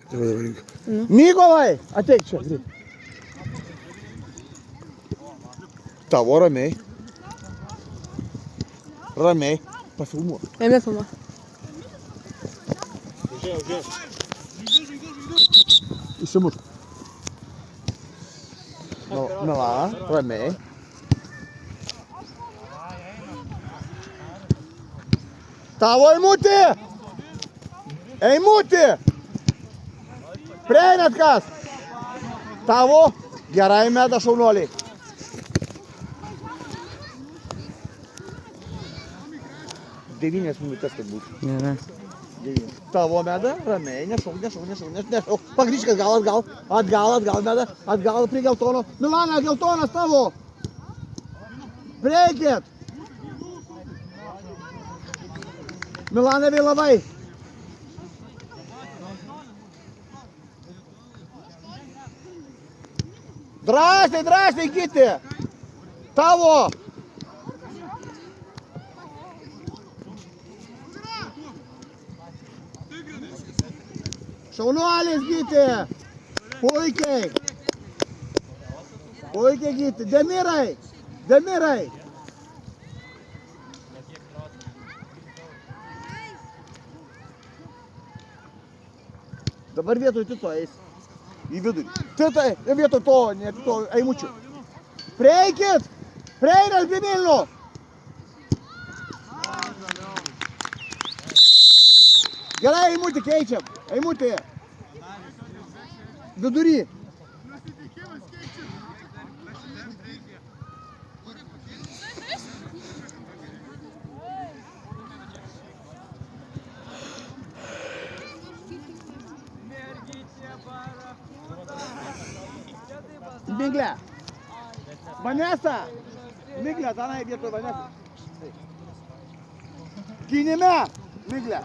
Mykolai, ateik čia. Tavo ramiai. Ramiai. Pafilmuok. Ėmė filmuo. Įsimušk. Milana, ramiai. Tavo Eimutį! Eimutį! Prieinat kas? Tavo? Gerai meda šaunuoliai. Devynias minutės kad būtų. Nėra. Tavo meda, ramiai, nešauk. Pagrįžk atgal meda, atgal prie geltono. Milana, geltonas tavo. Prieikit. Milana vėlavai. Drąsiai, kiti. Tavo. Šaunuolis gyti. Puikiai. Puikiai gyti. Demirai. Dabar vietoj Tito eis į vidurį. Titai, vietoj to, ne to Eimučių. Prieikit! Prieinat prie Milno! Gerai, Eimutį keičiam. Eimutį. Vidury. Miglė. Vanesa. Miglė, tenai vietoj Vanesa. Gynime. Miglė.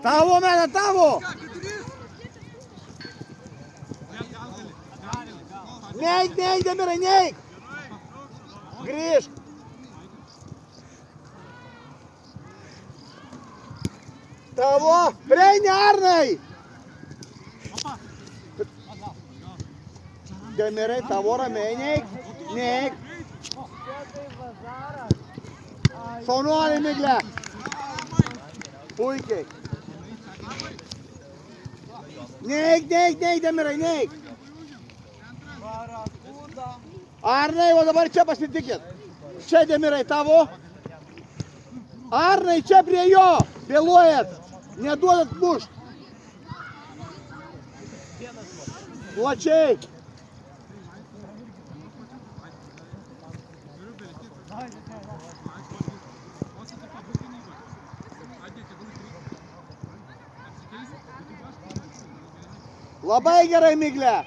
Tavo meda, tavo. Neik, Demirai, neik. Grįžk. Tavo, prieini Arnai! Demirai, tavo ramiai, neik. Šaunuoliai, Miglė. Puikiai. Neik, Demirai, neik. Arnai, o dabar čia pasitikit. Čia Demirai, tavo. Arnai, čia prie jo. Vėluojat. Neduodat mušt. Plačiai. Labai gerai, Miglė.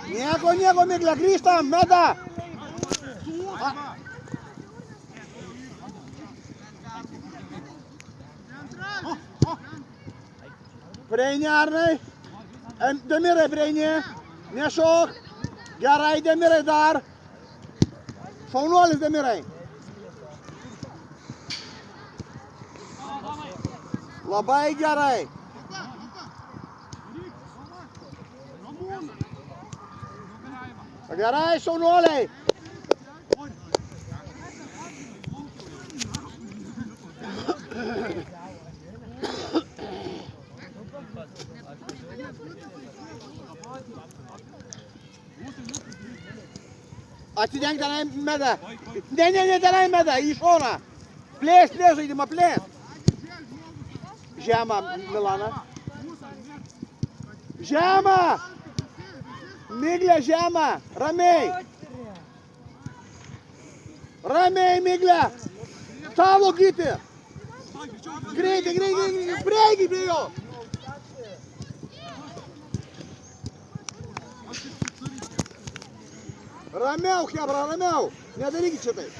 Nieko, Miglė, grįžtam, meda. Prieini Arnai. Demirai prieini. Nešok. Gerai, Demirai dar. Šaunuolis Demirai. Labai gerai. Gerai, šaunuoliai. Atsidenk tenai meda. Ne, tenai meda, į šoną. Plės žaidimą, plės. Žemą, Milana. Žemą. Miglė, žemą. Ramiai. Ramiai, Miglė. Tavo gyti. Greitai. Prieigi prie jo. Ramiau, Hebra, ramiau. Nedarykit šitai.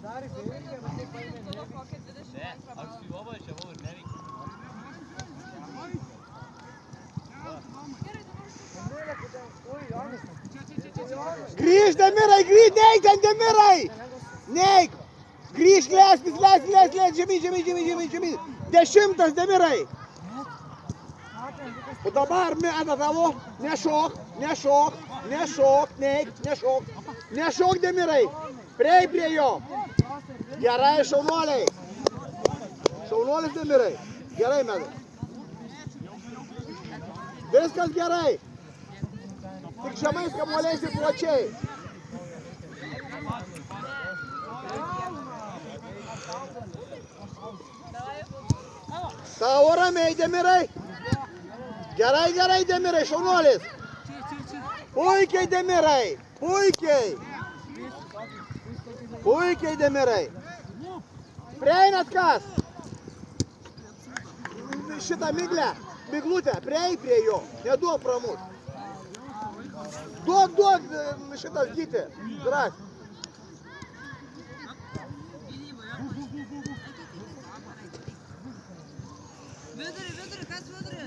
Dar Grįžk, Demirai, grįžk, neik ten, Demirai! Neik! Grįžk, leiskis, žemyn. 10, Demirai! O dabar meta tavo, nešok, neik, nešok. Nešok, Demirai! Prieik prie jo! Gerai, šaunuoliai! Šaunuolis, Demirai! Gerai, meta. Viskas gerai! Tik žemais kamuoliais ir plačiai. Tavo ramiai, Demirai. Gerai, Demirai, šaunuolis. Puikiai, Demirai. Puikiai, Demirai. Prieinat kas? Šitą miglutę, prieik prie jo. Neduok pramuš. Duok šitas gyti. Drąs. Vidurį, kas vidurį?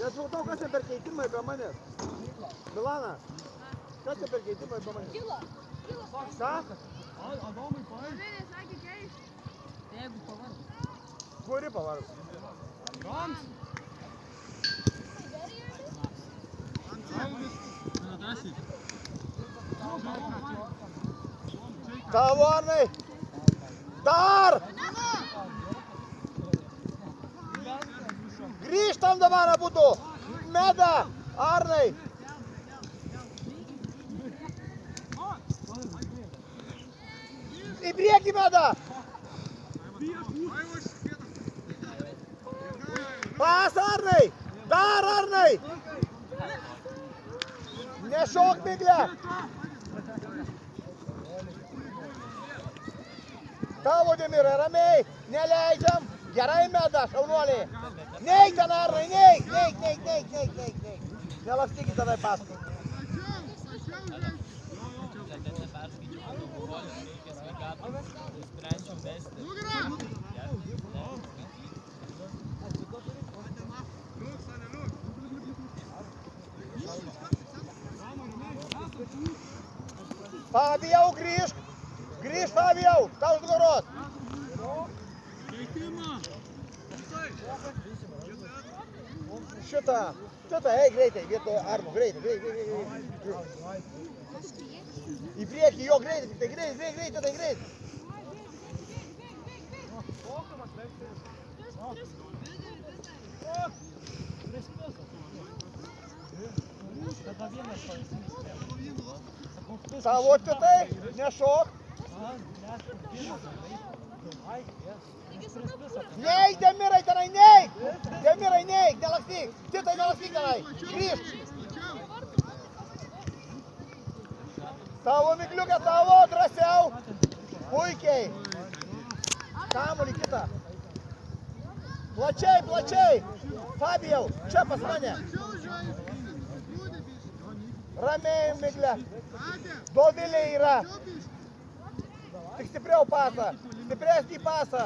Nesupratau, kas čia per keitimai be manęs. Milana, kas čia per keitimai be manęs? Kilo. Ką? Pavedė, sakė keist. Jeigu pavargo. Kuri pavargo? Tavo, Arnai! Dar! Grįžtam dabar abudu! Meda! Arnai! Į priekį meda! Pas, Arnai! Dar, Arnai! Nešok, Miglė! Tavo, Demirai, ramiai! Neleidžiam! Gerai meda, šaunuoliai! Neik ten, Arnai, neik! Nelakstykit tenai paskui. Fabijau, grįžk! Grįžk, Fabijau! Tau už nugaros! Šitą, eik greitai, vietoj Arno, greitai. Į priekį jo greitai, tik tai greitai. Savo šitai, nešok. Neik, Demirai, tenai, neik! Nelakstyk! Titai, nelakstyk tenai! Grįžk! Tavo, Migliukė, tavo, drąsiau! Puikiai! Kamuolį kitą! Plačiai! Fabijau, čia pas mane! Ramiai, Miglė! Dovilė yra! Tik stipriau pasą! Stipresnį pasą!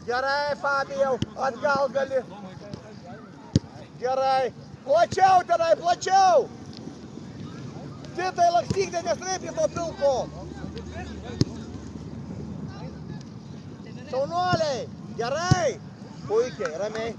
Gerai, Fabijau, atgal gali! Gerai! Plačiau tenai, plačiau! Titai, lakstyk, nesreip prie to pilko! Šaunuoliai! Gerai! Puikiai, ramiai!